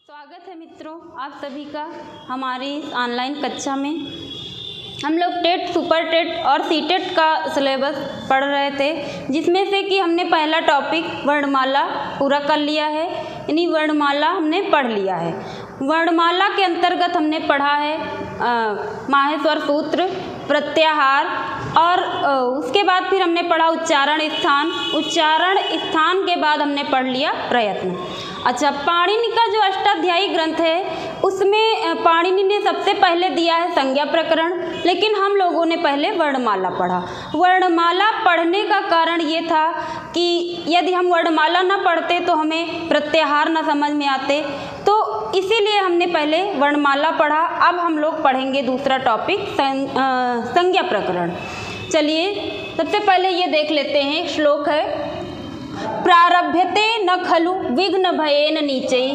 स्वागत है मित्रों आप सभी का हमारी ऑनलाइन कक्षा में। हम लोग टेट, सुपर टेट और सीटेट का सिलेबस पढ़ रहे थे, जिसमें से कि हमने पहला टॉपिक वर्णमाला पूरा कर लिया है, यानी वर्णमाला हमने पढ़ लिया है। वर्णमाला के अंतर्गत हमने पढ़ा है माहेश्वर सूत्र, प्रत्याहार और उसके बाद फिर हमने पढ़ा उच्चारण स्थान। उच्चारण स्थान के बाद हमने पढ़ लिया प्रयत्न। अच्छा, पाणिनि का जो अष्टाध्यायी ग्रंथ है उसमें पाणिनि ने सबसे पहले दिया है संज्ञा प्रकरण, लेकिन हम लोगों ने पहले वर्णमाला पढ़ा। वर्णमाला पढ़ने का कारण ये था कि यदि हम वर्णमाला ना पढ़ते तो हमें प्रत्याहार ना समझ में आते, तो इसीलिए हमने पहले वर्णमाला पढ़ा। अब हम लोग पढ़ेंगे दूसरा टॉपिक संज्ञा प्रकरण। चलिए सबसे पहले ये देख लेते हैं, श्लोक है प्रारभ्यते न खलु विघ्न भयेन नीचै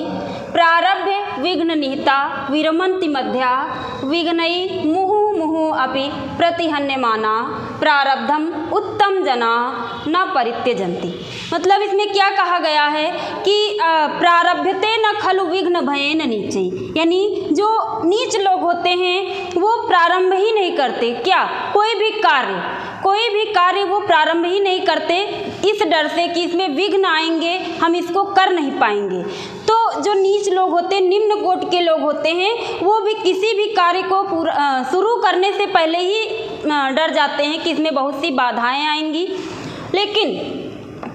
प्रारभ्य विघ्न निहिता विरमन्ति मध्या विघ्नै मुहुः अपि प्रतिहन्यमाना प्रारब्धम उत्तम जना न परित्यजन्ति। मतलब इसमें क्या कहा गया है कि प्रारभ्यते न खलु विघ्न भयेन नीचै, यानी जो नीच लोग होते हैं वो प्रारंभ ही नहीं करते। क्या? कोई भी कार्य वो प्रारंभ ही नहीं करते, इस डर से कि इसमें विघ्न आएंगे, हम इसको कर नहीं पाएंगे। तो जो नीच लोग होते हैं, निम्न कोटि के लोग होते हैं, वो भी किसी भी कार्य को शुरू करने से पहले ही डर जाते हैं कि इसमें बहुत सी बाधाएं आएंगी। लेकिन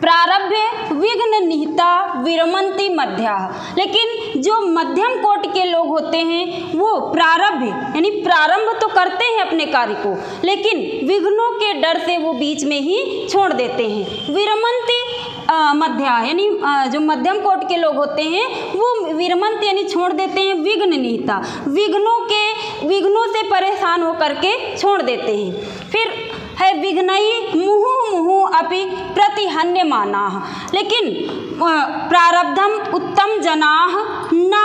प्रारभ्य विघ्न निहिता विरमन्ति मध्या, लेकिन जो मध्यम कोटि के लोग होते हैं वो प्रारभ्य यानी प्रारंभ तो करते हैं अपने कार्य को, लेकिन विघ्नों के डर से वो बीच में ही छोड़ देते हैं। विरमन्ति मध्या यानी जो मध्यम कोटि के लोग होते हैं वो विरमन्ति यानी छोड़ देते हैं। विघ्न निहिता विघ्नों से परेशान होकर के छोड़ देते हैं। फिर है विघ्नै मुहुः अपि प्रतिहन्यमानाः, लेकिन प्रारब्धम उत्तम जनाः न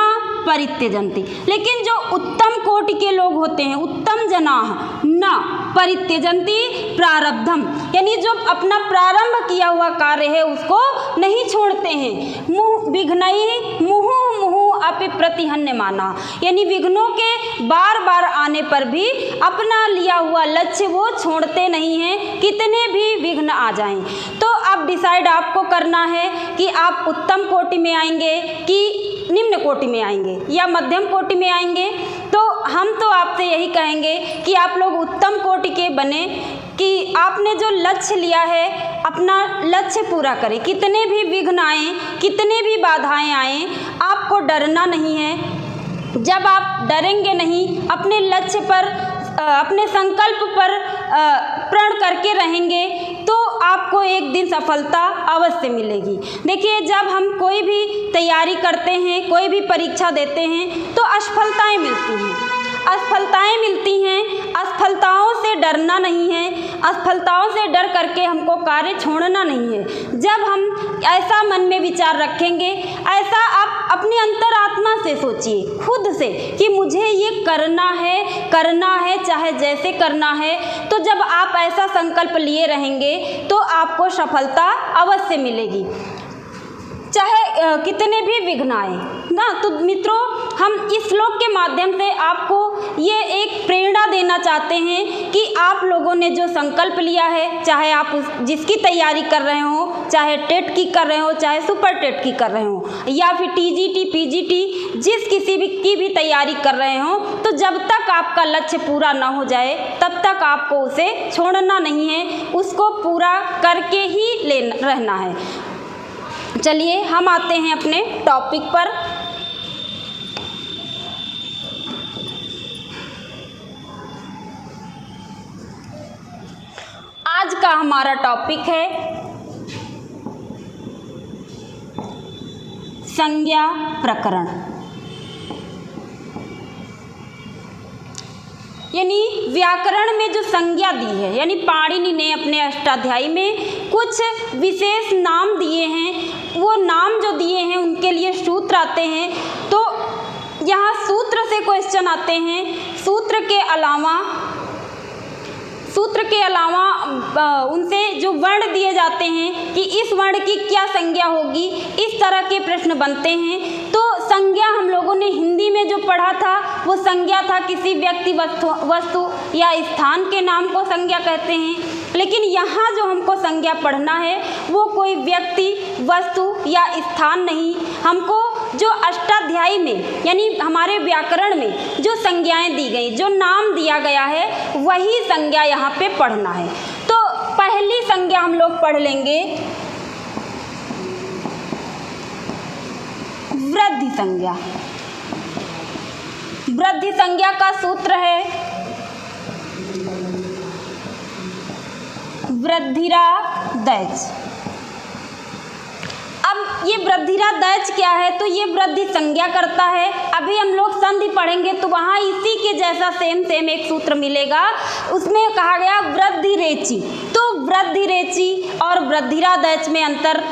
परित्यजन्ति, लेकिन जो उत्तम कोटि के लोग होते हैं, उत्तम जनाः न परित्यजन्ति प्रारब्धम, यानी जो अपना प्रारंभ किया हुआ कार्य है उसको नहीं छोड़ते हैं। विघ्नै मुहुः अपि प्रतिहन्यमाना, यानी विघ्नों के बार बार आने पर भी अपना लिया हुआ लक्ष्य वो छोड़ते नहीं हैं, कितने भी विघ्न आ जाएं। तो अब डिसाइड आपको करना है कि आप उत्तम कोटि में आएंगे कि निम्न कोटि में आएंगे या मध्यम कोटि में आएंगे। तो हम तो आपसे यही कहेंगे कि आप लोग उत्तम कोटि के बने, कि आपने जो लक्ष्य लिया है अपना लक्ष्य पूरा करें। कितने भी विघ्न आए, कितने भी बाधाएं आए, आपको डरना नहीं है। जब आप डरेंगे नहीं, अपने लक्ष्य पर, अपने संकल्प पर प्रण करके रहेंगे, तो आपको एक दिन सफलता अवश्य मिलेगी। देखिए, जब हम कोई भी तैयारी करते हैं, कोई भी परीक्षा देते हैं, तो असफलताएं मिलती हैं। असफलताओं से डरना नहीं है, असफलताओं से डर करके हमको कार्य छोड़ना नहीं है। जब हम ऐसा मन में विचार रखेंगे, ऐसा आप अपनी अंतरात्मा से सोचिए, खुद से, कि मुझे ये करना है चाहे जैसे करना है। तो जब आप ऐसा संकल्प लिए रहेंगे तो आपको सफलता अवश्य मिलेगी, चाहे कितने भी विघ्न आए ना। तो मित्रों, हम इस श्लोक के माध्यम से आपको ये एक प्रेरणा देना चाहते हैं कि आप लोगों ने जो संकल्प लिया है, चाहे आप जिसकी तैयारी कर रहे हो, चाहे टेट की कर रहे हो, चाहे सुपर टेट की कर रहे हो, या फिर टीजीटी, पीजीटी, जिस किसी भी की भी तैयारी कर रहे हो, तो जब तक आपका लक्ष्य पूरा ना हो जाए तब तक आपको उसे छोड़ना नहीं है, उसको पूरा करके ही रहना है। चलिए हम आते हैं अपने टॉपिक पर। आज का हमारा टॉपिक है संज्ञा प्रकरण, यानी व्याकरण में जो संज्ञा दी है, यानी पाणिनि ने अपने अष्टाध्यायी में कुछ विशेष नाम दिए हैं। वो नाम जो दिए हैं उनके लिए सूत्र आते हैं। तो यहाँ सूत्र से क्वेश्चन आते हैं। सूत्र के अलावा उनसे जो वर्ण दिए जाते हैं कि इस वर्ण की क्या संज्ञा होगी, इस तरह के प्रश्न बनते हैं। तो संज्ञा हम लोगों जो पढ़ा था वो संज्ञा था, किसी व्यक्ति वस्तु या स्थान के नाम को संज्ञा कहते हैं। लेकिन यहाँ जो हमको संज्ञा पढ़ना है वो कोई व्यक्ति वस्तु या स्थान नहीं, हमको जो अष्टाध्यायी में यानी हमारे व्याकरण में जो संज्ञाएं दी गई, जो नाम दिया गया है, वही संज्ञा यहाँ पे पढ़ना है। तो पहली संज्ञा हम लोग पढ़ लेंगे वृद्धि संज्ञा। वृद्धि संज्ञा का सूत्र है वृद्धिरादैच। अब ये वृद्धिरादैच क्या है, तो ये वृद्धि संज्ञा करता है। अभी हम लोग संधि पढ़ेंगे तो वहाँ इसी के जैसा सेम एक सूत्र मिलेगा, उसमें कहा गया वृद्धिरेचि। तो वृद्धिरेचि और वृद्धिरादैच में अंतर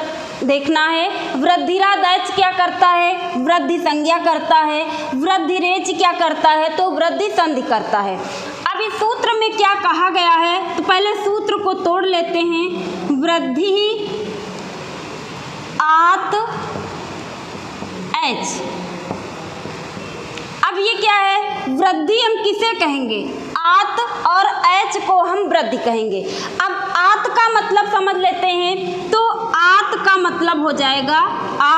देखना है। वृद्धिरादैच क्या करता है, वृद्धि संज्ञा करता है। वृद्धिरेच क्या करता है, तो वृद्धि संधि करता है। अब इस सूत्र में क्या कहा गया है, तो पहले सूत्र को तोड़ लेते हैं। वृद्धि आत एच। अब ये क्या है, वृद्धि हम किसे कहेंगे, आत, और एच को हम वृद्धि कहेंगे। अब आत का मतलब समझ लेते हैं, तो आत का मतलब हो जाएगा आ,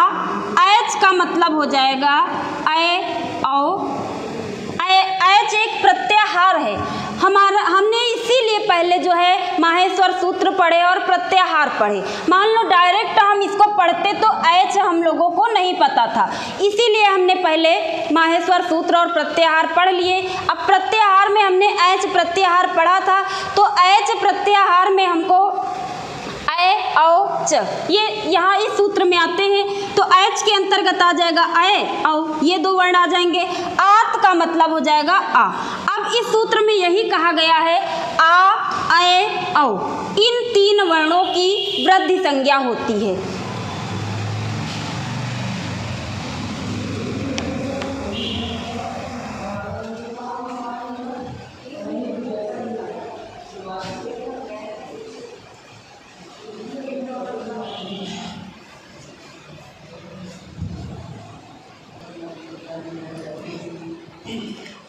एच का मतलब हो जाएगा ए औ। एच एक प्रत्याहार है हमारा, हमने इसीलिए पहले जो है माहेश्वर सूत्र पढ़े और प्रत्याहार पढ़े। मान लो डायरेक्ट हम इसको पढ़ते तो एच हम लोगों को नहीं पता था, इसीलिए हमने पहले माहेश्वर सूत्र और प्रत्याहार पढ़ लिए। अब प्रत्याहार में हमने एच प्रत्याहार पढ़ा था, तो एच प्रत्याहार में हमको ए औ च, ये यहाँ इस सूत्र में आते हैं, तो एच के अंतर्गत आ जाएगा ए औ, ये दो वर्ण आ जाएंगे। आत का मतलब हो जाएगा आ। अब इस सूत्र में यही कहा गया है आ, ए, औ, इन तीन वर्णों की वृद्धि संज्ञा होती है।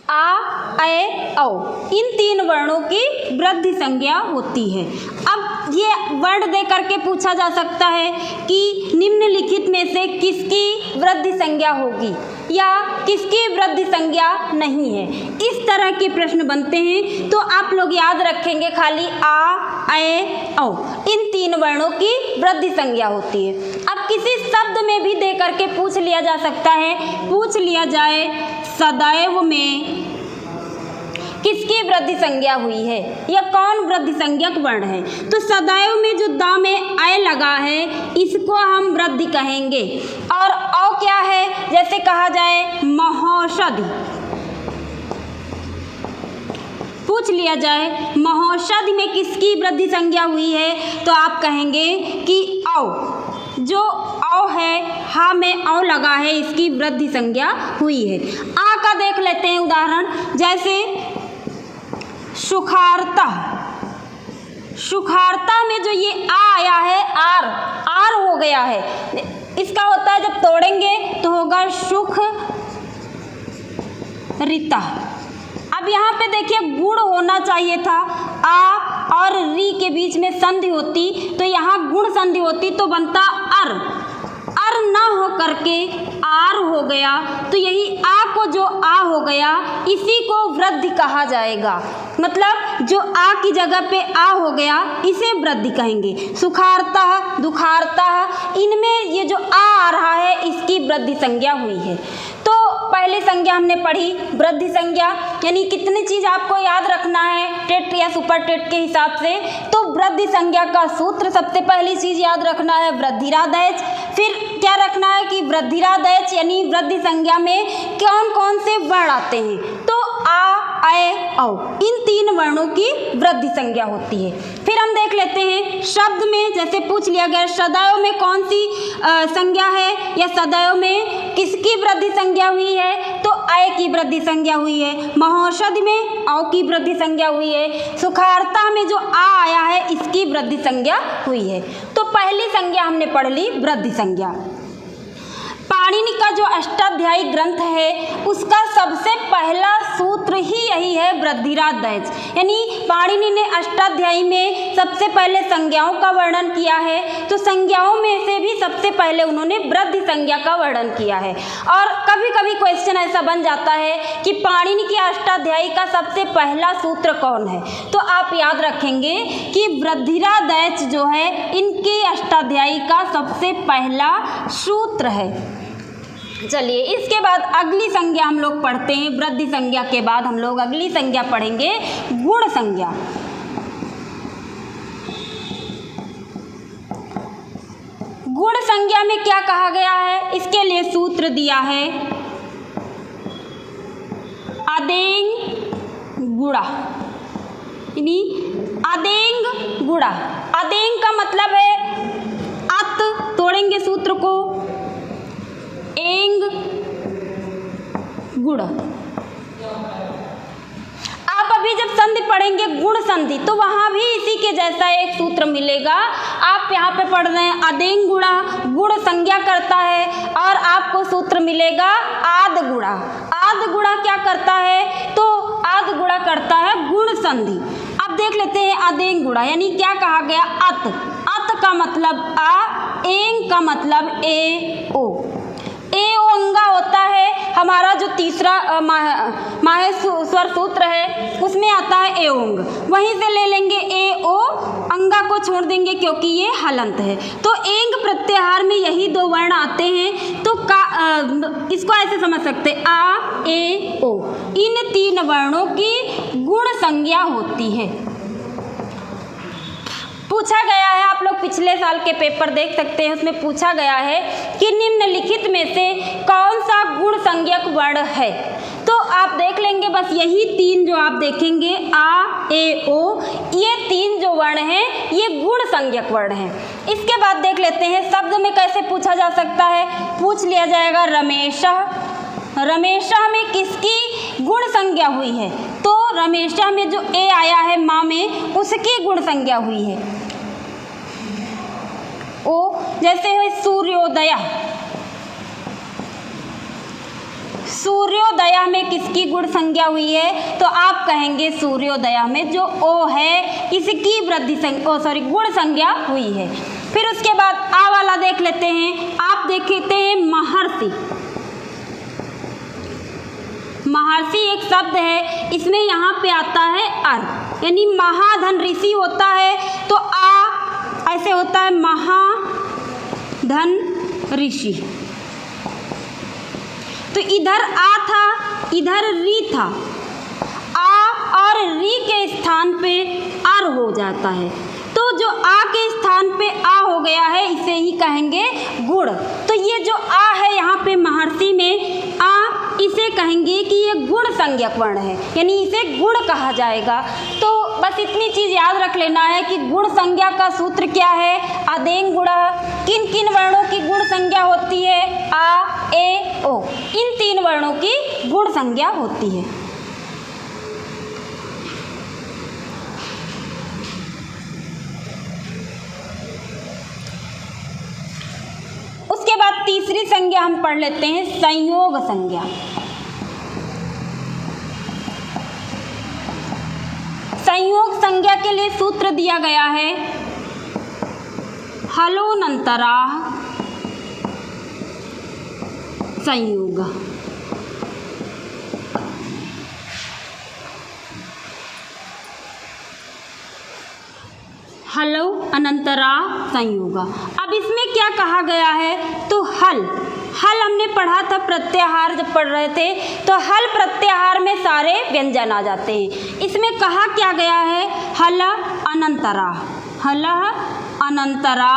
आ, ए, औ, इन तीन वर्णों की वृद्धि संज्ञा होती है। अब ये वर्ण दे करके पूछा जा सकता है कि निम्नलिखित में से किसकी वृद्धि संज्ञा होगी या किसकी वृद्धि संज्ञा नहीं है। इस तरह के प्रश्न बनते हैं, तो आप लोग याद रखेंगे खाली आ, ए, औ, इन तीन वर्णों की वृद्धि संज्ञा होती है। अब किसी शब्द में भी दे करके पूछ लिया जा सकता है, पूछ लिया जाए सदैव में किसकी वृद्धि संज्ञा हुई है या कौन वृद्धि संज्ञक वर्ण है, तो सदैव में जो दा में अय लगा है इसको हम वृद्धि कहेंगे। और औ क्या है, जैसे कहा जाए महौषधि, पूछ लिया जाए महौषधि में किसकी वृद्धि संज्ञा हुई है, तो आप कहेंगे कि औ, जो औ है, हा में औ लगा है, इसकी वृद्धि संज्ञा हुई है। आ का देख लेते हैं उदाहरण, जैसे सुखारता। सुखारता में जो ये आ आया है, आर, आर हो गया है, इसका होता है जब तोड़ेंगे तो होगा सुख रिता। अब यहाँ पे देखिए गुण होना चाहिए था, आ और री के बीच में संधि होती, तो यहाँ गुण संधि होती तो बनता अर, अर ना हो करके आर हो गया, तो यही आ को जो आ हो गया इसी को वृद्धि कहा जाएगा। मतलब जो आ की जगह पे आ हो गया इसे वृद्धि कहेंगे। सुखारता, दुखारता, इनमें ये जो आ रहा है इसकी वृद्धि संज्ञा हुई है। तो पहली संज्ञा हमने पढ़ी वृद्धि संज्ञा, यानी कितनी चीज़ आपको याद रखना है टेट या सुपर टेट के हिसाब से। तो वृद्धि संज्ञा का सूत्र सबसे पहली चीज़ याद रखना है वृद्धिरादैच। फिर क्या रखना है कि वृद्धिरादैच यानी वृद्धि संज्ञा में कौन कौन से वर्ण आते हैं, तो आ, ए, औ, इन तीन वर्णों की वृद्धि संज्ञा होती है। फिर हम देख लेते हैं शब्द में, जैसे पूछ लिया गया सदैव में कौन सी संज्ञा है या सदैव में किसकी वृद्धि संज्ञा हुई है, तो अय की वृद्धि संज्ञा हुई है। महौषधि में औ की वृद्धि संज्ञा हुई है। सुखारता में जो आ आया है इसकी वृद्धि संज्ञा हुई है। तो पहली संज्ञा हमने पढ़ ली वृद्धि संज्ञा। पाणिनि का जो अष्टाध्यायी ग्रंथ है उसका सबसे पहला सूत्र ही यही है वृद्धिराज दैच। यानी पाणिनि ने अष्टाध्यायी में सबसे पहले संज्ञाओं का वर्णन किया है, तो संज्ञाओं में से भी सबसे पहले उन्होंने वृद्धि संज्ञा का वर्णन किया है। और कभी कभी क्वेश्चन ऐसा बन जाता है कि पाणिनि के अष्टाध्यायी का सबसे पहला सूत्र कौन है, तो आप याद रखेंगे कि वृद्धिराज दैच जो है इनके अष्टाध्यायी का सबसे पहला सूत्र है। चलिए इसके बाद अगली संज्ञा हम लोग पढ़ते हैं। वृद्धि संज्ञा के बाद हम लोग अगली संज्ञा पढ़ेंगे गुण संज्ञा। गुण संज्ञा में क्या कहा गया है, इसके लिए सूत्र दिया है अदेंग गुणा, यानी अदेंग गुणा। अदेंग का मतलब है अत, तोड़ेंगे सूत्र को, एंग गुण। आप अभी जब संधि पढ़ेंगे गुण संधि तो वहाँ भी इसी के जैसा एक सूत्र मिलेगा। आप यहाँ पे पढ़ रहे हैं अदेंग गुणा, गुण संज्ञा करता है और आपको सूत्र मिलेगा आद गुणा। आद गुणा क्या करता है, तो आद गुणा करता है गुण संधि। अब देख लेते हैं अदेंग गुणा, यानी क्या कहा गया, अत। अत का मतलब आ, एंग का मतलब ए ओ। ए ओ अंगा होता है हमारा जो तीसरा माहेश्वर सूत्र है उसमें आता है ए ओंग, वहीं से ले लेंगे ए ओ, अंगा को छोड़ देंगे क्योंकि ये हलंत है। तो एंग प्रत्याहार में यही दो वर्ण आते हैं, तो इसको ऐसे समझ सकते आ ए ओ, इन तीन वर्णों की गुण संज्ञा होती है। पूछा गया है, आप लोग पिछले साल के पेपर देख सकते हैं, उसमें पूछा गया है कि निम्नलिखित में से कौन सा गुण संज्ञक वर्ण है। तो आप देख लेंगे बस यही तीन जो आप देखेंगे आ ए ओ, ये तीन जो वर्ण हैं ये गुण संज्ञक वर्ण हैं। इसके बाद देख लेते हैं शब्द में कैसे पूछा जा सकता है। पूछ लिया जाएगा रमेशः, रमेशः में किसकी गुण संज्ञा हुई है, तो रमेशः में जो ए आया है माँ में उसकी गुण संज्ञा हुई है। ओ जैसे है सूर्योदय, सूर्योदय में किसकी गुण संज्ञा हुई है, तो आप कहेंगे सूर्योदय में जो ओ है इसकी वृद्धि गुण संज्ञा हुई है। फिर उसके बाद आ वाला देख लेते हैं। आप देखते हैं महर्षि, महर्षि एक शब्द है, इसमें यहाँ पे आता है अर, यानी महाधन ऋषि होता है, तो आ ऐसे होता है महाधन ऋषि। तो इधर आ था, इधर री था, आ और री के स्थान पे अर हो जाता है, तो जो आ के स्थान पे आ हो गया है इसे ही कहेंगे गुण। तो ये जो आ है यहाँ पे महर्षि में आ, इसे कहेंगे कि ये गुण संज्ञक वर्ण है, यानी इसे गुण कहा जाएगा। तो बस इतनी चीज़ याद रख लेना है कि गुण संज्ञा का सूत्र क्या है, अदेंग गुणा। किन किन वर्णों की गुण संज्ञा होती है, आ ए ओ, इन तीन वर्णों की गुण संज्ञा होती है। उसके बाद तीसरी संज्ञा हम पढ़ लेते हैं संयोग संज्ञा। संयोग संज्ञा के लिए सूत्र दिया गया है हलोनंतराः संयोग। हलो अनंतरा संयोग। अब इसमें क्या कहा गया है, तो हल, हल हमने पढ़ा था प्रत्याहार जब पढ़ रहे थे, तो हल प्रत्याहार में सारे व्यंजन आ जाते हैं। इसमें कहा क्या गया है, हल अनंतरा, हल अनंतरा,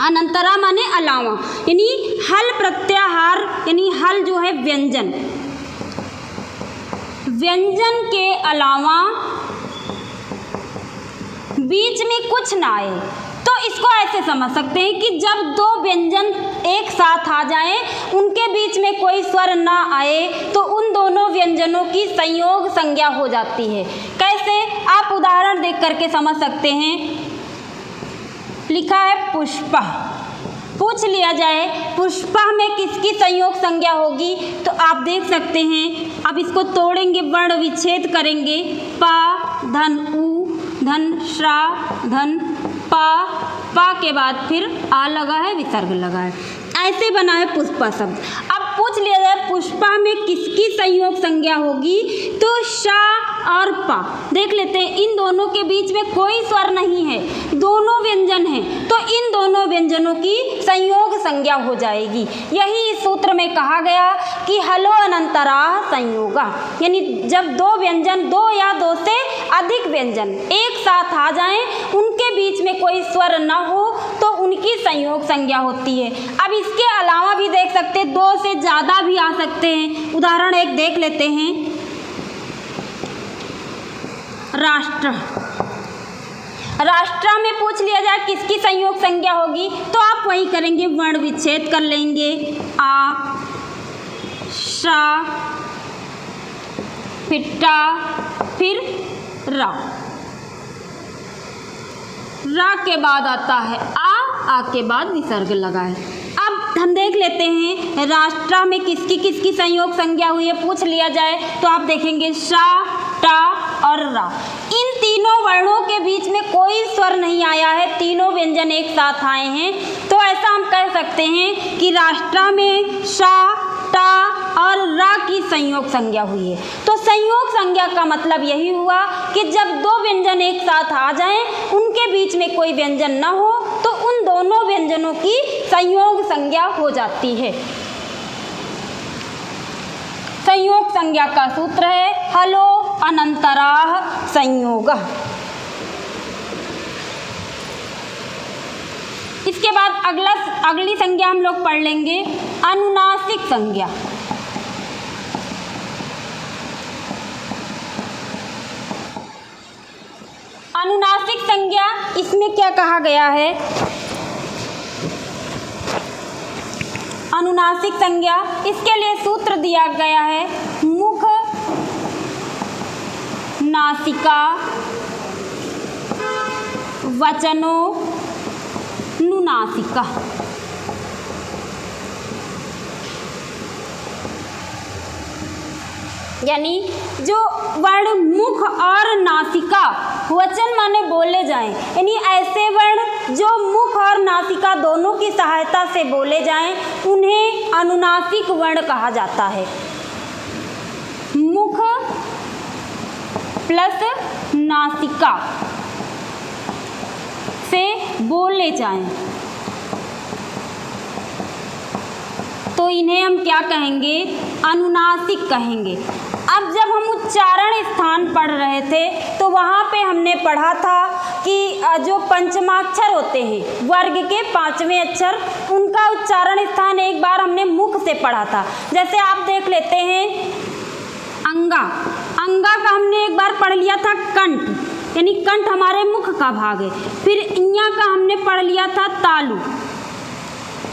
अनंतरा माने अलावा, यानी हल प्रत्याहार, यानी हल जो है व्यंजन, व्यंजन के अलावा बीच में कुछ ना आए, तो इसको ऐसे समझ सकते हैं कि जब दो व्यंजन एक साथ आ जाएं, उनके बीच में कोई स्वर ना आए, तो उन दोनों व्यंजनों की संयोग संज्ञा हो जाती है। कैसे, आप उदाहरण देख करके समझ सकते हैं। लिखा है पुष्पा, पूछ लिया जाए पुष्पा में किसकी संयोग संज्ञा होगी, तो आप देख सकते हैं। अब इसको तोड़ेंगे, वर्ण विच्छेद करेंगे। पा धन उ धन श्रा धन पा के बाद फिर आ लगा है, विसर्ग लगा है, ऐसे बना है पुष्पा शब्द। अब पूछ लिया जाए पुष्पा में किसकी संयोग संज्ञा होगी, तो शा और पा। देख लेते हैं, इन दोनों के बीच में कोई स्वर नहीं है, दोनों व्यंजन हैं, तो इन दोनों व्यंजनों की संयोग संज्ञा हो जाएगी। यही इस सूत्र में कहा गया कि हलो अनंतराः संयोगा, यानी जब दो व्यंजन, दो या दो से अधिक व्यंजन एक साथ आ जाएं, उनके बीच में कोई स्वर न हो तो उनकी संयोग संज्ञा होती है। अब इसके अलावा भी देख सकते हैं, दो से ज़्यादा भी आ सकते हैं। उदाहरण एक देख लेते हैं, राष्ट्र। राष्ट्र में पूछ लिया जाए किसकी संयोग संज्ञा होगी, तो आप वही करेंगे, वर्ण विच्छेद कर लेंगे। आ शा फिर टा फिर रा, रा के बाद आता है आ के बाद विसर्ग लगा है। अब हम देख लेते हैं राष्ट्र में किसकी किसकी संयोग संज्ञा हुई है, पूछ लिया जाए तो आप देखेंगे शा टा और रा। इन तीनों वर्णों के बीच में कोई स्वर नहीं आया है, तीनों व्यंजन एक साथ आए हैं, तो ऐसा हम कह सकते हैं कि राष्ट्र में शा टा और रा की संयोग संज्ञा हुई है। तो संयोग संज्ञा का मतलब यही हुआ कि जब दो व्यंजन एक साथ आ जाएं, उनके बीच में कोई व्यंजन न हो तो उन दोनों व्यंजनों की संयोग संज्ञा हो जाती है। संयोग संज्ञा का सूत्र है हलो अनंतराः संयोगः। इसके बाद अगली संज्ञा हम लोग पढ़ लेंगे, अनुनासिक संज्ञा। अनुनासिक संज्ञा, इसमें क्या कहा गया है, अनुनासिक संज्ञा, इसके लिए सूत्र दिया गया है, मुख नासिका वचनो नुनासिका। यानी जो वर्ण मुख और नासिका, वचन माने बोले जाएं, यानी ऐसे वर्ण जो मुख और नासिका दोनों की सहायता से बोले जाएं, उन्हें अनुनासिक वर्ण कहा जाता है। मुख प्लस नासिका से बोले जाएं तो इन्हें हम क्या कहेंगे, अनुनासिक कहेंगे। अब जब हम उच्चारण स्थान पढ़ रहे थे तो वहाँ पे हमने पढ़ा था कि जो पंचमाक्षर होते हैं, वर्ग के पांचवें अक्षर, उनका उच्चारण स्थान एक बार हमने मुख से पढ़ा था। जैसे आप देख लेते हैं अंगा, अंगा का हमने एक बार पढ़ लिया था कंठ, यानी कंठ हमारे मुख का भाग है। फिर इया का हमने पढ़ लिया था तालु,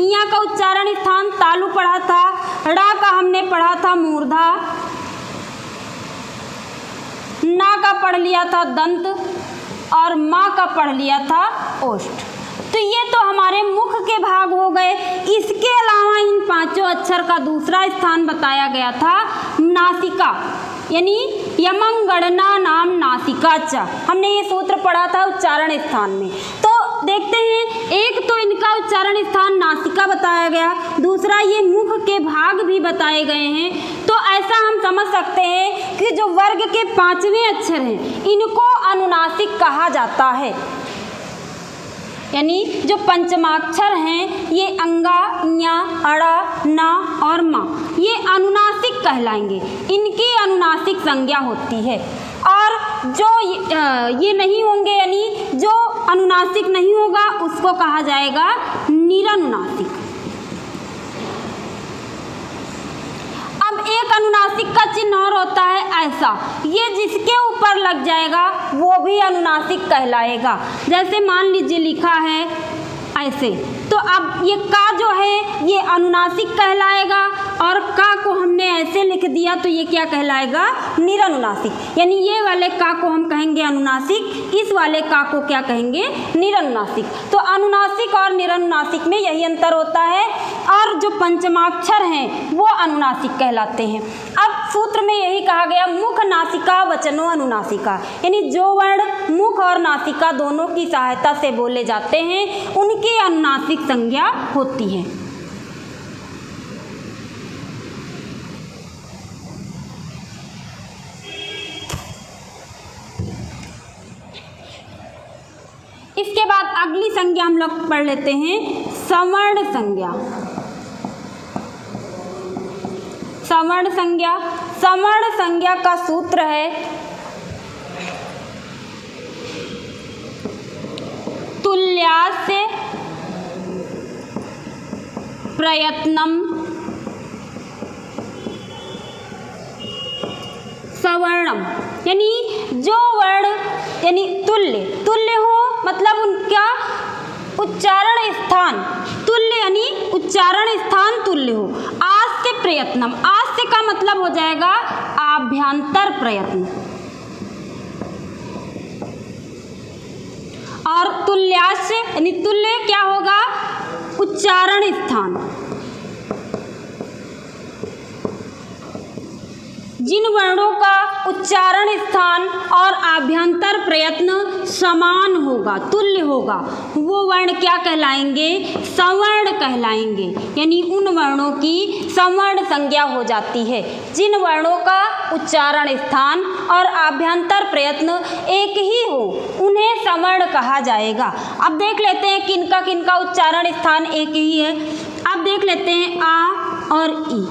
इया का उच्चारण स्थान तालु पढ़ा था। ड़ा का हमने पढ़ा था मूर्धा, ना का पढ़ लिया था दंत और माँ का पढ़ लिया था ओष्ठ। तो ये तो हमारे मुख के भाग हो गए। इसके अलावा इन पांचों अक्षर का दूसरा स्थान बताया गया था नासिका, यानी यमंगणना नाम नासिका च, हमने ये सूत्र पढ़ा था उच्चारण स्थान में। तो देखते हैं, एक तो इनका उच्चारण स्थान नासिका बताया गया, दूसरा ये मुख के भाग भी बताए गए हैं। तो ऐसा हम समझ सकते हैं कि जो वर्ग के पांचवें अक्षर हैं, इनको अनुनासिक कहा जाता है। यानी जो पंचमाक्षर हैं, ये अंगा, ञ, अड़ा, ना और मा, ये अनुनासिक कहलाएंगे, इनकी अनुनासिक संज्ञा होती है। और जो ये नहीं होंगे, यानी जो अनुनासिक नहीं होगा, उसको कहा जाएगा निरनुनासिक। अब एक अनुनासिक का चिन्ह और होता है ऐसा, ये जिसके ऊपर लग जाएगा वो भी अनुनासिक कहलाएगा। जैसे मान लीजिए लिखा है ऐसे, तो अब ये का जो है ये अनुनासिक कहलाएगा। और का को हमने ऐसे लिख दिया तो ये क्या कहलाएगा, निरनुनासिक। यानी ये वाले का को हम कहेंगे अनुनासिक, इस वाले का को क्या कहेंगे, निरनुनासिक। तो अनुनासिक और निरनुनासिक में यही अंतर होता है, और जो पंचमाक्षर हैं वो अनुनासिक कहलाते हैं। अब सूत्र में यही कहा गया, मुख नासिका वचनो अनुनासिका, यानी जो वर्ण मुख और नासिका दोनों की सहायता से बोले जाते हैं उनकी अनुनासिक संज्ञा होती है। इसके बाद अगली संज्ञा हम लोग पढ़ लेते हैं, सवर्ण संज्ञा। सवर्ण संज्ञा, सवर्ण संज्ञा का सूत्र है तुल्यास्य प्रयत्नम सवर्णम, यानी जो वर्ण यानी तुल्य, तुल्य हो मतलब उनका उच्चारण स्थान तुल्य, यानी उच्चारण स्थान तुल्य हो। आस्य प्रयत्नम, आस्य का मतलब हो जाएगा आभ्यंतर प्रयत्न, और तुल्यास्य यानी तुल्य क्या होगा, उच्चारण स्थान। जिन वर्णों का उच्चारण स्थान और आभ्यंतर प्रयत्न समान होगा, तुल्य होगा, वो वर्ण क्या कहलाएंगे, सवर्ण कहलाएंगे। यानी उन वर्णों की सवर्ण संज्ञा हो जाती है जिन वर्णों का उच्चारण स्थान और आभ्यंतर प्रयत्न एक ही हो, उन्हें सवर्ण कहा जाएगा। अब देख लेते हैं किनका किनका उच्चारण स्थान एक ही है। अब देख लेते हैं आ और ई।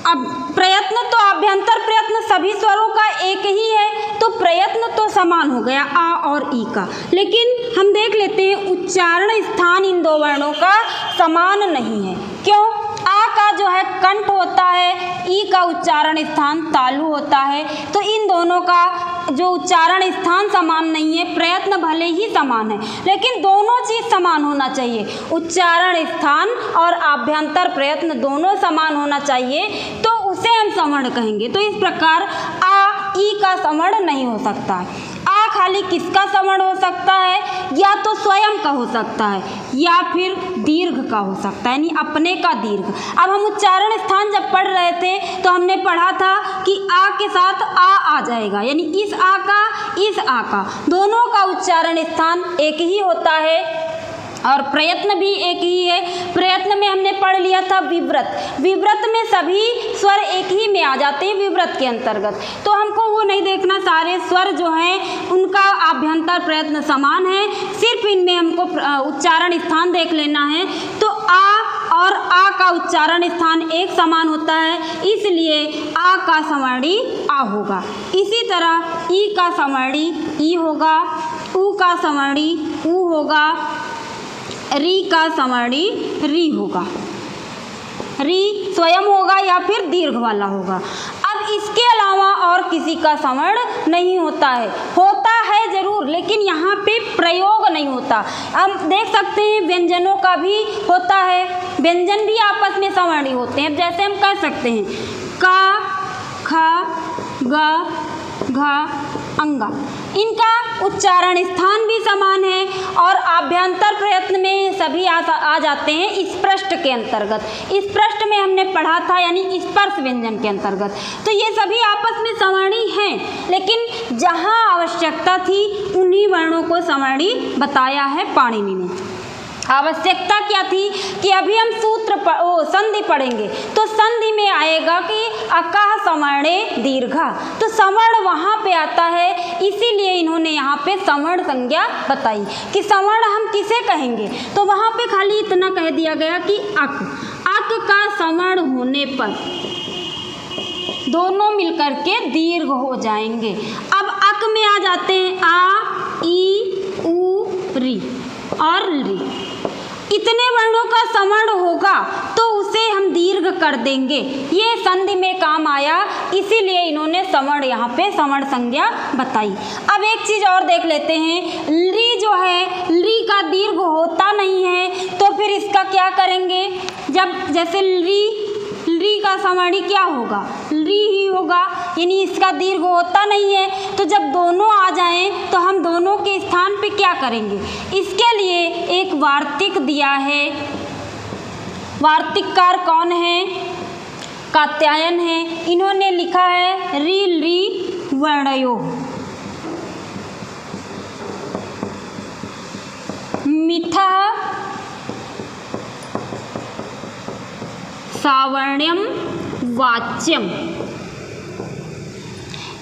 अब प्रयत्न तो आभ्यंतर प्रयत्न सभी स्वरों का एक ही है, तो प्रयत्न तो समान हो गया आ और ई का, लेकिन हम देख लेते हैं उच्चारण स्थान इन दो वर्णों का समान नहीं है। क्यों? आ का जो है कंठ होता है, ई का उच्चारण स्थान तालु होता है, तो इन दोनों का जो उच्चारण स्थान समान नहीं है, प्रयत्न भले ही समान है लेकिन दोनों चीज़ समान होना चाहिए, उच्चारण स्थान और आभ्यंतर प्रयत्न दोनों समान होना चाहिए, तो उसे हम सवर्ण कहेंगे। तो इस प्रकार आ ई का सवर्ण नहीं हो सकता है। आ खाली किसका सवर्ण हो सकता है, या तो स्वयं का हो सकता है या फिर दीर्घ का हो सकता है, यानी अपने का दीर्घ। अब हम उच्चारण स्थान जब पढ़ रहे थे तो हमने पढ़ा था कि आ के साथ आ जाएगा, यानी इस आ का इस आ का दोनों का उच्चारण स्थान एक ही होता है और प्रयत्न भी एक ही है। प्रयत्न में हमने पढ़ लिया था विव्रत, विव्रत में सभी स्वर एक ही में आ जाते हैं विव्रत के अंतर्गत, तो हमको वो नहीं देखना, सारे स्वर जो हैं उनका आभ्यंतर प्रयत्न समान है, सिर्फ इनमें हमको उच्चारण स्थान देख लेना है। तो आ और आ का उच्चारण स्थान एक समान होता है, इसलिए आ का सवर्णी आ होगा। इसी तरह ई का सवर्णी ई होगा, ऊ का सवर्णी ऊ होगा, री का सवर्णी री होगा, री स्वयं होगा या फिर दीर्घ वाला होगा। अब इसके अलावा और किसी का सवर्ण नहीं होता है जरूर, लेकिन यहाँ पे प्रयोग नहीं होता। हम देख सकते हैं व्यंजनों का भी होता है, व्यंजन भी आपस में सवर्णी होते हैं। जैसे हम कह सकते हैं का, ख, ग, घ, अंगा, इनका उच्चारण स्थान भी समान है और आभ्यंतर प्रयत्न में सभी आ जाते हैं स्पृष्ट के अंतर्गत। स्पृष्ट में हमने पढ़ा था यानी स्पर्श व्यंजन के अंतर्गत, तो ये सभी आपस में सवर्णी हैं, लेकिन जहाँ आवश्यकता थी उन्हीं वर्णों को सवर्णी बताया है पाणिनि ने। आवश्यकता क्या थी कि अभी हम सूत्र संधि पढ़ेंगे, तो संधि में आएगा कि अकः सवर्णे दीर्घा, तो सवर्ण वहाँ पे आता है, इसीलिए इन्होंने यहाँ पे सवर्ण संज्ञा बताई कि सवर्ण हम किसे कहेंगे। तो वहाँ पे खाली इतना कह दिया गया कि अक का सवर्ण होने पर दोनों मिलकर के दीर्घ हो जाएंगे। अब अक में आ जाते हैं आ, ई, ऊ, री और री, इतने वर्णों का सवर्ण होगा तो उसे हम दीर्घ कर देंगे। ये संधि में काम आया, इसीलिए इन्होंने सवर्ण यहाँ पे सवर्ण संज्ञा बताई। अब एक चीज़ और देख लेते हैं, ली जो है, ली का दीर्घ होता नहीं है, तो फिर इसका क्या करेंगे। जब जैसे ली का सवर्णी क्या होगा, री ही होगा, यानी इसका दीर्घ होता नहीं है। तो जब दोनों आ जाएं तो हम दोनों के स्थान पे क्या करेंगे, इसके लिए एक वार्तिक दिया है। वार्तिककार कौन है, कात्यायन है। इन्होंने लिखा है री ली वर्णयो मिथा सावर्ण्यम वाच्यम।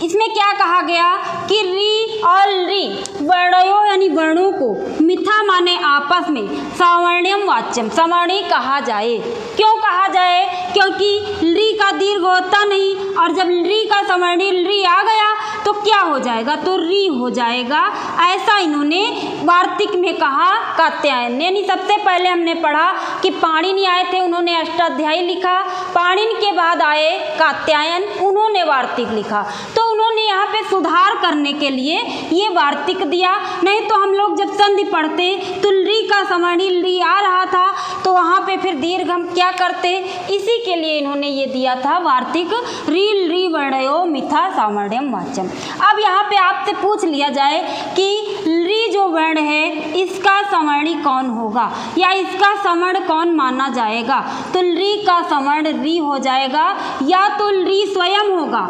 इसमें क्या कहा गया कि री और री वर्णयों यानी वर्णों को मिथा माने आपस में, सावर्ण्यम वाच्यम सवर्णी कहा जाए। क्यों कहा जाए, क्योंकि री का दीर्घ होता नहीं, और जब री का सवर्णी री आ गया तो क्या हो जाएगा, तो री हो जाएगा। ऐसा इन्होंने वार्तिक में कहा कात्यायन ने। यानी सबसे पहले हमने पढ़ा कि पाणिनि आए थे, उन्होंने अष्टाध्यायी लिखा। पाणिनि के बाद आए कात्यायन, उन्होंने वार्तिक लिखा। तो उन्होंने यहाँ पे सुधार करने के लिए ये वार्तिक दिया। नहीं तो हम लोग जब संधि पढ़ते तो री का सवर्णी री आ रहा था तो वहाँ पे फिर दीर्घ हम क्या करते, इसी के लिए इन्होंने ये दिया था वार्तिक री री वर्णयो मिथा सावर्ण्यम वाच्यम। अब यहाँ पे आपसे पूछ लिया जाए कि री जो वर्ण है इसका सवर्णी कौन होगा या इसका सवर्ण कौन माना जाएगा, तो री का सवर्ण री हो जाएगा, या तो री स्वयं होगा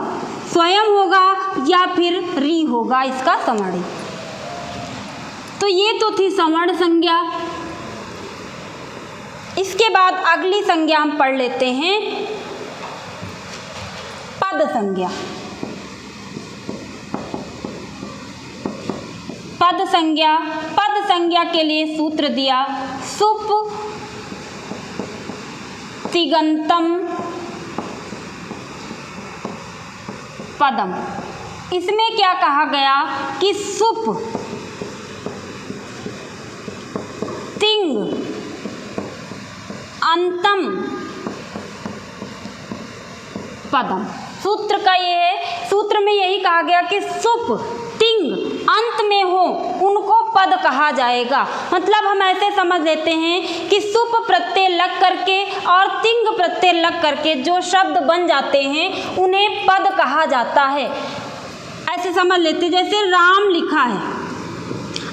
या फिर री होगा इसका सवर्ण। तो ये तो थी सवर्ण संज्ञा। इसके बाद अगली संज्ञा हम पढ़ लेते हैं पद संज्ञा। पद संज्ञा के लिए सूत्र दिया सुप तिगंतम पदम। इसमें क्या कहा गया कि सुप तिंग अंतम पदम। सूत्र का ये है, सूत्र में यही कहा गया कि सुप तिंग अंत में हो उनको पद कहा जाएगा। मतलब हम ऐसे समझ लेते हैं कि सुप प्रत्यय लग करके और तिंग प्रत्यय लग करके जो शब्द बन जाते हैं उन्हें पद कहा जाता है। ऐसे समझ लेते, जैसे राम लिखा है,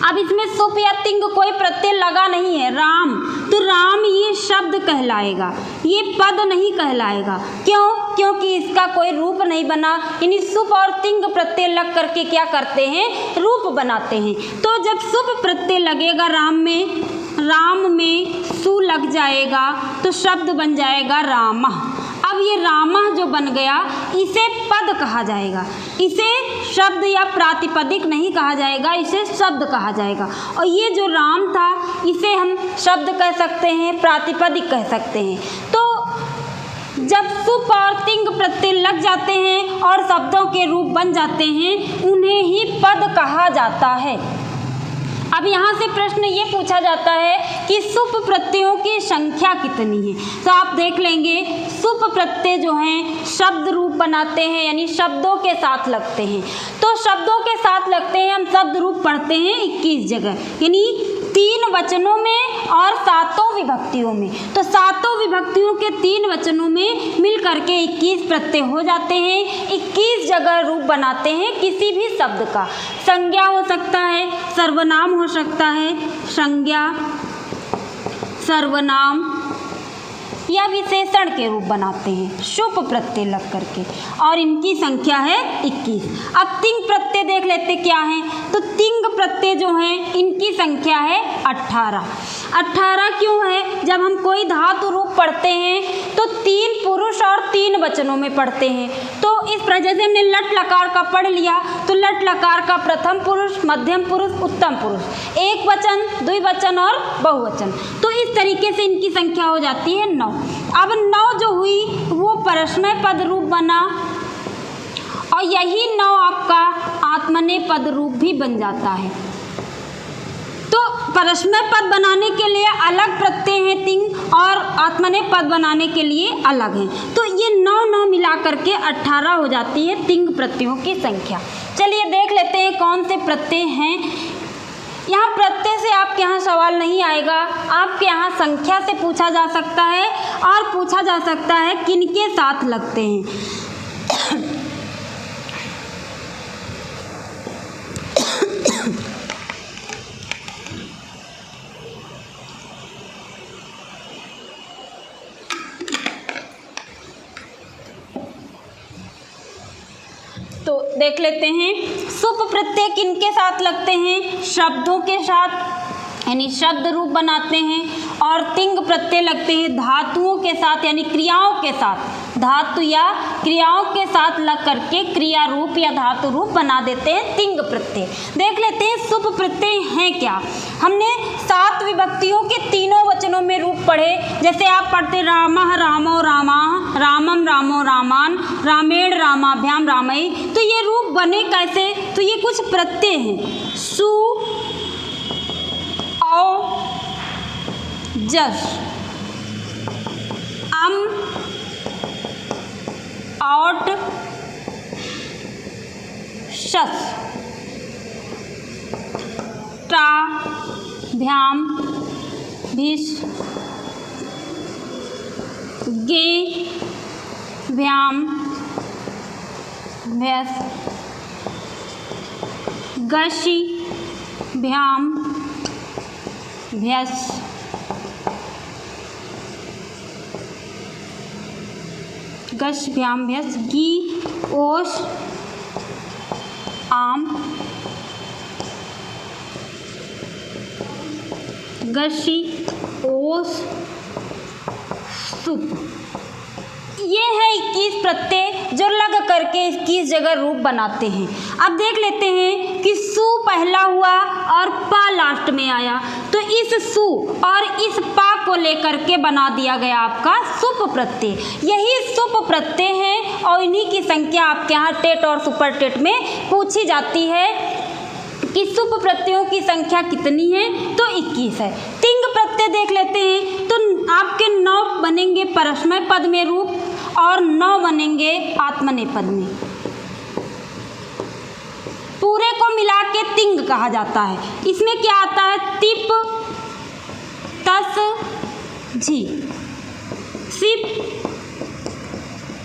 अब इसमें सुप या तिंग कोई प्रत्यय लगा नहीं है, राम, तो राम ये शब्द कहलाएगा, ये पद नहीं कहलाएगा। क्यों? क्योंकि इसका कोई रूप नहीं बना। यानी सुप और तिंग प्रत्यय लग करके क्या करते हैं, रूप बनाते हैं। तो जब सुप प्रत्यय लगेगा राम में सु लग जाएगा तो शब्द बन जाएगा रामः। अब ये रामः जो बन गया इसे पद कहा जाएगा, इसे शब्द या प्रातिपदिक नहीं कहा जाएगा, इसे शब्द कहा जाएगा। और ये जो राम था इसे हम शब्द कह सकते हैं, प्रातिपदिक कह सकते हैं। तो जब सुप और तिंग प्रत्यय लग जाते हैं और शब्दों के रूप बन जाते हैं उन्हें ही पद कहा जाता है। अब यहाँ से प्रश्न ये पूछा जाता है कि सुप प्रत्ययों की संख्या कितनी है। तो आप देख लेंगे सुप प्रत्यय जो हैं शब्द रूप बनाते हैं, यानी शब्दों के साथ लगते हैं। तो शब्दों के साथ लगते हैं, हम शब्द रूप पढ़ते हैं 21 जगह, यानी 3 वचनों में और 7 विभक्तियों में। तो 7 विभक्तियों के 3 वचनों में मिल करके 21 प्रत्यय हो जाते हैं। 21 जगह रूप बनाते हैं किसी भी शब्द का। संज्ञा हो सकता है, सर्वनाम हो सकता है, संज्ञा, सर्वनाम या विशेषण के रूप बनाते हैं शुप प्रत्यय लग करके, और इनकी संख्या है 21। अब तिंग प्रत्यय देख लेते क्या है। तो तिंग प्रत्यय जो हैं इनकी संख्या है 18। 18 क्यों है? जब हम कोई धातु रूप पढ़ते हैं तो 3 पुरुष और 3 वचनों में पढ़ते हैं। तो इस प्रकार से हमने लट लकार का पढ़ लिया, तो लट लकार का प्रथम पुरुष, मध्यम पुरुष, उत्तम पुरुष, एक वचन, द्विवचन और बहुवचन। तो इस तरीके से इनकी संख्या हो जाती है 9। अब 9 जो हुई वो परस्मय पद रूप बना, और यही 9 आपका आत्मनेय पद रूप भी बन जाता है। तो परस्मय पद बनाने के लिए अलग प्रत्यय हैं तिंग, और आत्मनेय पद बनाने के लिए अलग हैं। तो ये 9 मिला करके 18 हो जाती है तिंग प्रत्ययों की संख्या। चलिए देख लेते हैं कौन से प्रत्यय हैं। यहाँ प्रत्यय से आपके यहाँ सवाल नहीं आएगा, आपके यहाँ संख्या से पूछा जा सकता है और पूछा जा सकता है किनके साथ लगते हैं। तो देख लेते हैं, सुप प्रत्यय किनके साथ लगते हैं? शब्दों के साथ, यानी शब्द रूप बनाते हैं। और तिंग प्रत्यय लगते हैं धातुओं के साथ, यानी क्रियाओं के साथ, धातु या क्रियाओं के साथ लग करके क्रिया रूप या धातु रूप बना देते हैं तिंग प्रत्यय। देख लेते हैं सुप प्रत्यय हैं क्या। हमने 7 विभक्तियों के तीनों वचनों में रूप पढ़े। जैसे आप पढ़ते रामः रामो रामाः, रामम रामो रामान, रामेण रामाभ्याम रामई। तो ये रूप बने कैसे? तो ये कुछ प्रत्यय हैं, सु औ जस, अम औट शस, टा भ्याम भिष, गे व्याम भैस, गशी भ्याम भैस, गश भ्याम भैस, गी ओस आम, गशी ओस सुप। ये है 21 प्रत्यय जो लग करके 21 जगह रूप बनाते हैं। अब देख लेते हैं कि सु पहला हुआ और पा लास्ट में आया, तो इस सु और इस पा को लेकर के बना दिया गया आपका सुप प्रत्यय। यही सुप प्रत्यय है और इन्हीं की संख्या आपके यहाँ टेट और सुपर टेट में पूछी जाती है कि सुप प्रत्ययों की संख्या कितनी है, तो 21 है। तिंग प्रत्यय देख लेते हैं, तो आपके 9 बनेंगे परस्मय पद में रूप और 9 बनेंगे आत्मनेय पद में। पूरे को मिला के तिंग कहा जाता है। इसमें क्या आता है? तिप, तस, झी, सिप,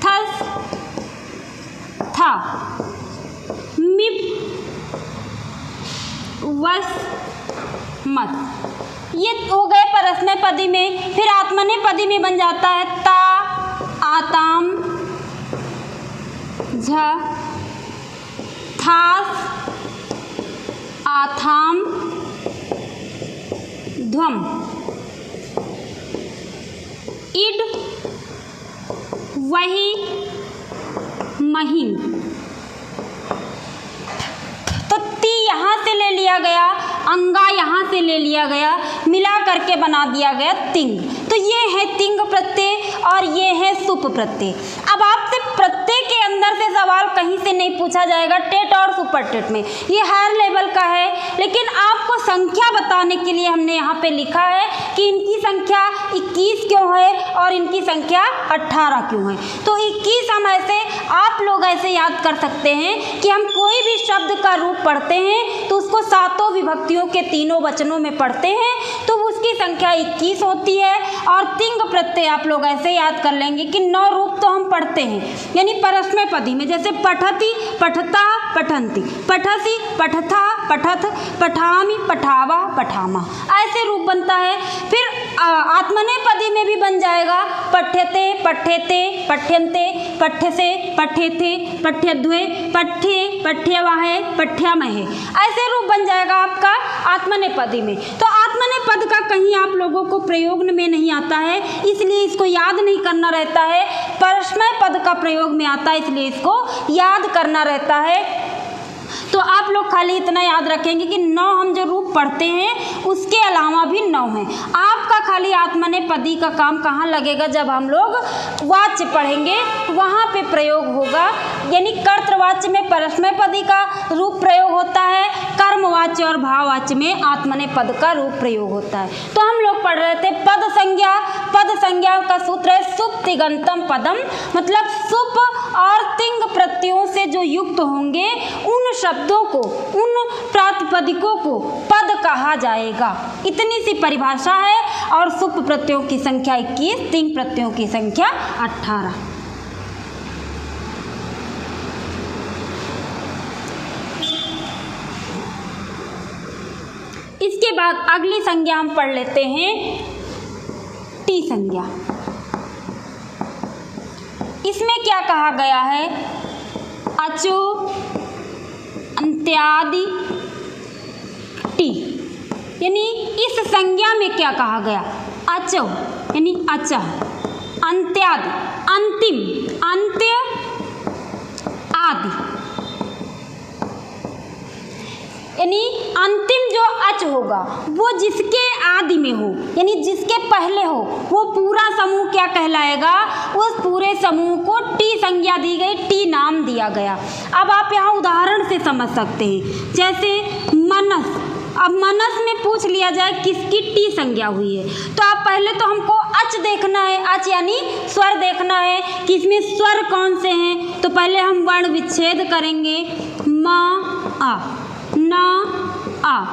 थस, था, मिप, वस, मत। ये हो गए परस्मय पदी में। फिर आत्मनेय पदी में बन जाता है ता, आताम, झ, थास, आथाम, ध्वम, इड, वही, महीन। तो ती यहाँ से ले लिया गया, अंगा यहाँ से ले लिया गया, मिला करके बना दिया गया तिंग। तो ये है तिंग प्रत्यय और ये है सुप प्रत्यय। अब आपसे प्रत्यय के अंदर से सवाल कहीं से नहीं पूछा जाएगा टेट और सुपर टेट में, ये हायर लेवल का है। लेकिन आपको संख्या बताने के लिए हमने यहाँ पे लिखा है कि इनकी संख्या 21 क्यों है और इनकी संख्या 18 क्यों है। तो 21 हम ऐसे, आप लोग ऐसे याद कर सकते हैं कि हम कोई भी शब्द का रूप पढ़ते हैं तो उसको 7 विभक्तियों के तीनों वचनों में पढ़ते हैं तो उसकी संख्या 21 होती है। और तिंग प्रत्यय आप लोग ऐसे याद कर लेंगे कि 9 रूप तो हम पढ़ते हैं, यानी परस्मय पदी में। जैसे पठति, पठता, पठन्ति, पठसि, पठथा, पठथ, पठामि, पठावा, पठामा, ऐसे रूप बनता है। फिर आत्मनेय पदी में भी बन जाएगा पठ्यते, पठ्यते, पठ्यन्ते, पठ्यसे, पठ्येथे, पठ्यध्वे, पठ्ये, पठ्यवाहे, पठ्यामहे, ऐसे रूप बन जाएगा आपका आत्मनेय पदी में। तो आत्मनेय पद का कहीं आप लोगों को प्रयोग में नहीं आता है, इसलिए इसको याद नहीं करना रहता है। परस्मय पद का प्रयोग में आता है, इसलिए इसको याद करना रहता है। तो आप लोग खाली इतना याद रखेंगे कि 9 हम जो रूप पढ़ते हैं उसके अलावा भी 9 हैं। आपका खाली आत्मनेपदी का काम कहाँ लगेगा, जब हम लोग वाच्य पढ़ेंगे वहाँ पे प्रयोग होगा। यानी कर्तृवाच्य में परस्मैपदी का रूप प्रयोग होता है, कर्मवाच्य और भाववाच्य में आत्मनेपद का रूप प्रयोग होता है। तो हम लोग पढ़ रहे थे पद संज्ञा। पद संज्ञा का सूत्र है सुप तिङन्तं पदम, मतलब सुप और तिंग प्रत्ययों से जो युक्त होंगे उन शब्दों को, उन प्रातिपदिकों को पद कहा जाएगा। इतनी सी परिभाषा है। और सुप प्रत्ययों की संख्या 21, तिंग प्रत्ययों की संख्या 18। इसके बाद अगली संज्ञा हम पढ़ लेते हैं टी संज्ञा। इसमें क्या कहा गया है, अचो अंत्यादि टी, यानी इस संज्ञा में क्या कहा गया, अचो यानी अचः, अंत्यादि अंतिम, अंत्य आदि, यानी अंतिम जो अच होगा वो जिसके आदि में हो, यानी जिसके पहले हो, वो पूरा समूह क्या कहलाएगा, उस पूरे समूह को टी संज्ञा दी गई, टी नाम दिया गया। अब आप यहाँ उदाहरण से समझ सकते हैं, जैसे मनस। अब मनस में पूछ लिया जाए किसकी टी संज्ञा हुई है, तो आप पहले तो हमको अच देखना है, अच यानी स्वर देखना है कि इसमें स्वर कौन से हैं। तो पहले हम वर्ण विच्छेद करेंगे, म आ, न आ,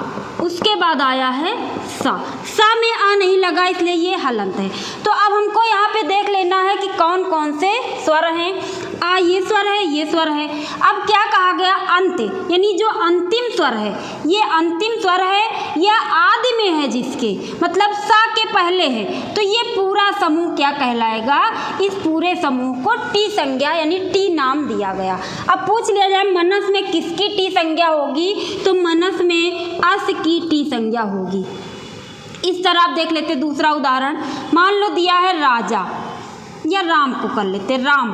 उसके बाद आया है सा। सा में आ नहीं लगा इसलिए ये हलंत है। तो अब हमको यहाँ पे देख लेना है कि कौन कौन से स्वर हैं। आ ये स्वर है, ये स्वर है। अब क्या कहा गया, अंत, यानी जो अंतिम स्वर है, ये अंतिम स्वर है, यह आदि में है जिसके, मतलब सा के पहले है, तो ये पूरा समूह क्या कहलाएगा, इस पूरे समूह को टी संज्ञा यानी टी नाम दिया गया। अब पूछ लिया जाए मनस में किसकी टी संज्ञा होगी, तो मनस में अस की टी संज्ञा होगी। इस तरह आप देख लेते दूसरा उदाहरण, मान लो दिया है राजा, या राम को कर लेते राम।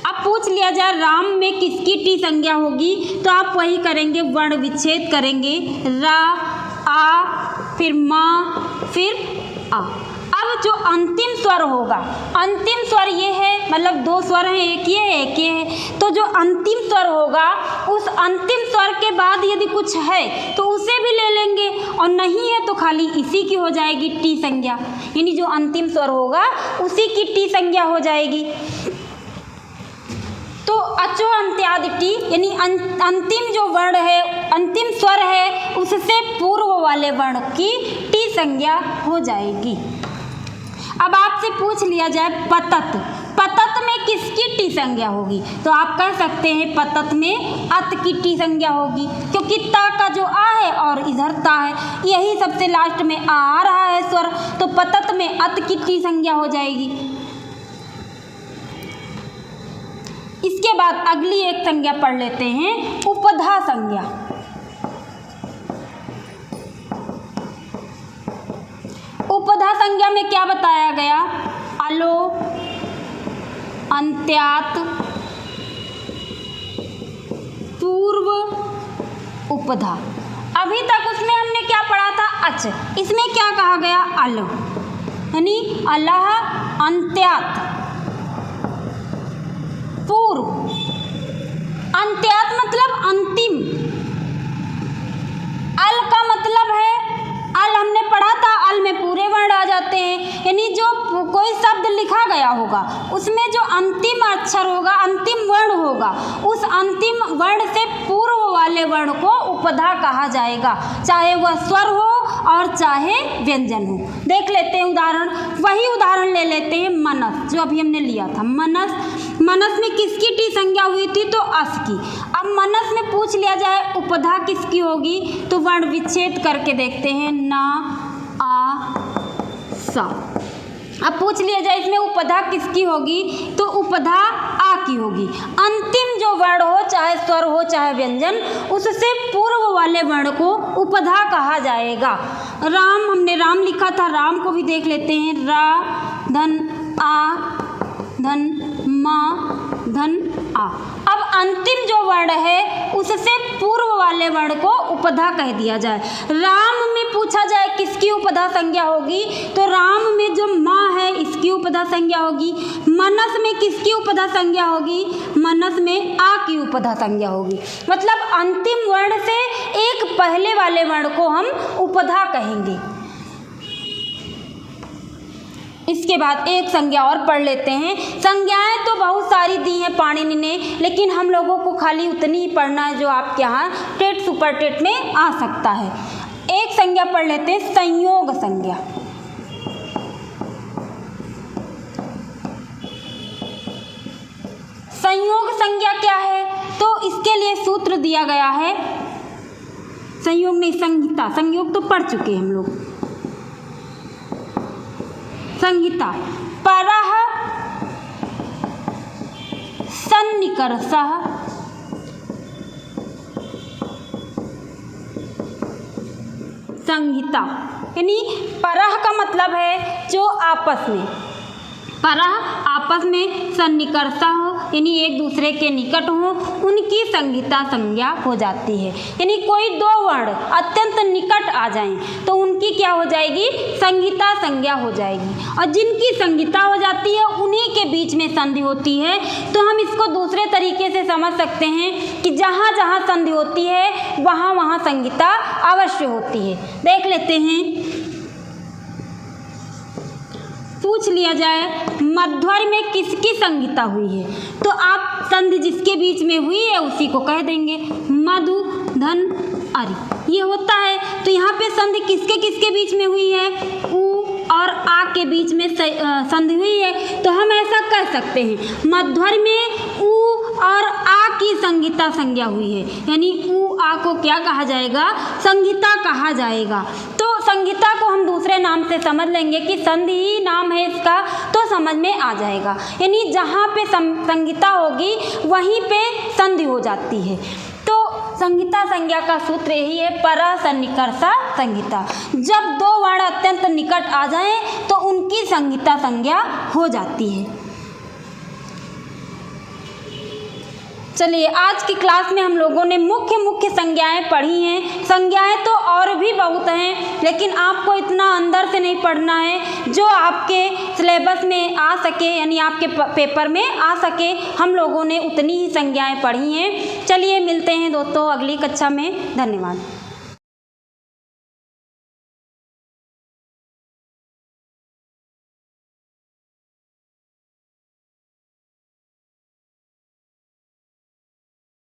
अब पूछ लिया जाए राम में किसकी टी संज्ञा होगी, तो आप वही करेंगे, वर्ण विच्छेद करेंगे, रा आ फिर मा फिर आ। अब जो अंतिम स्वर होगा, अंतिम स्वर ये है, मतलब दो स्वर हैं, एक ये है एक ये है, तो जो अंतिम स्वर होगा उस अंतिम स्वर के बाद यदि कुछ है तो उसे भी ले लेंगे, और नहीं है तो खाली इसी की हो जाएगी टी संज्ञा, यानी जो अंतिम स्वर होगा उसी की टी संज्ञा हो जाएगी। तो अचो अंत्यादि टी, यानी अंतिम जो वर्ण है, अंतिम स्वर है, उससे पूर्व वाले वर्ण की टी संज्ञा हो जाएगी। अब आपसे पूछ लिया जाए पतत, पतत में किसकी टी संज्ञा होगी, तो आप कह सकते हैं पतत में अत की टी संज्ञा होगी, क्योंकि ता का जो आ है और इधर ता है, यही सबसे लास्ट में आ रहा है स्वर, तो पतत में अत की टी संज्ञा हो जाएगी। इसके बाद अगली एक संज्ञा पढ़ लेते हैं, उपधा संज्ञा। उपधा संज्ञा में क्या बताया गया, अलो अंत्यात पूर्व उपधा। अभी तक उसमें हमने क्या पढ़ा था, अच, इसमें क्या कहा गया, अलो, यानी अलह अंत्यात पूर्व, अंत्यात मतलब अंतिम, अल का मतलब है, अल हमने पढ़ा था, अल में पूरे वर्ण आ जाते हैं, यानी जो कोई शब्द लिखा गया होगा उसमें जो अंतिम अक्षर होगा, अंतिम वर्ण होगा, उस अंतिम वर्ण से पूर्व वाले वर्ण को उपधा कहा जाएगा, चाहे वह स्वर हो और चाहे व्यंजन हो। देख लेते हैं उदाहरण, वही उदाहरण ले लेते हैं मनस, जो अभी हमने लिया था मनस। मनस में किसकी टी संज्ञा हुई थी, तो अस की। अब मनस में पूछ लिया जाए उपधा किसकी होगी, तो वर्ण विच्छेद करके देखते हैं, ना आ सा। अब पूछ लिया जाए इसमें उपधा किसकी होगी, तो उपधा आ की होगी। अंतिम जो वर्ण हो, चाहे स्वर हो चाहे व्यंजन, उससे पूर्व वाले वर्ण को उपधा कहा जाएगा। राम, हमने राम लिखा था, राम को भी देख लेते हैं, रा धन आ धन मा धन आ। अब अंतिम जो वर्ण है उससे पूर्व वाले वर्ण को उपधा कह दिया जाए। राम में में पूछा जाए किसकी उपधा संज्ञा होगी, तो राम में जो माँ है इसकी उपधा संज्ञा होगी। मनस में किसकी उपधा संज्ञा होगी, मनस में आ की उपधा संज्ञा होगी। मतलब अंतिम वर्ण से एक पहले वाले वर्ण को हम उपधा कहेंगे। इसके बाद एक संज्ञा और पढ़ लेते हैं। संज्ञाएं तो बहुत सारी दी हैं पाणिनि ने, लेकिन हम लोगों को खाली उतनी ही पढ़ना है जो आपके यहाँ टेट सुपर टेट में आ सकता है। एक संज्ञा पढ़ लेते हैं, संयोग संज्ञा। संयोग संज्ञा क्या है, तो इसके लिए सूत्र दिया गया है, संयोग नहीं संहिता, संयोग तो पढ़ चुके हैं हम लोग। संहिता परः सन्निकर्षः संहिता, यानी परः का मतलब है जो आपस में, परः आपस में, सन्निकर्षः हो यानी एक दूसरे के निकट हो, उनकी संहिता संज्ञा हो जाती है। यानी कोई दो वर्ण अत्यंत निकट आ जाएं तो उनकी क्या हो जाएगी, संहिता संज्ञा हो जाएगी। और जिनकी संहिता हो जाती है उन्हीं के बीच में संधि होती है। तो हम इसको दूसरे तरीके से समझ सकते हैं कि जहाँ जहाँ संधि होती है वहाँ वहाँ संहिता अवश्य होती है। देख लेते हैं, पूछ लिया जाए मध्वर्य में किसकी संहिता हुई है, तो आप संधि जिसके बीच में हुई है उसी को कह देंगे। मधु धन अरि ये होता है। तो यहाँ पे संधि किसके किसके बीच में हुई है, उ और आ के बीच में संधि हुई है। तो हम ऐसा कह सकते हैं मध्वर्य में उ और आ की संहिता संज्ञा हुई है, यानी उ आ को क्या कहा जाएगा, संहिता कहा जाएगा। तो संहिता को हम दूसरे नाम से समझ लेंगे कि संधि ही नाम है इसका, तो समझ में आ जाएगा। यानी जहाँ पे संहिता होगी वहीं पे संधि हो जाती है। तो संहिता संज्ञा का सूत्र यही है, परः सन्निकर्षः संहिता। जब दो वर्ण अत्यंत निकट आ जाएं तो उनकी संहिता संज्ञा हो जाती है। चलिए, आज की क्लास में हम लोगों ने मुख्य संज्ञाएं पढ़ी हैं। संज्ञाएं तो और भी बहुत हैं, लेकिन आपको इतना अंदर से नहीं पढ़ना है, जो आपके सिलेबस में आ सके, यानी आपके पेपर में आ सके, हम लोगों ने उतनी ही संज्ञाएं पढ़ी हैं। चलिए मिलते हैं दोस्तों अगली कक्षा में। धन्यवाद।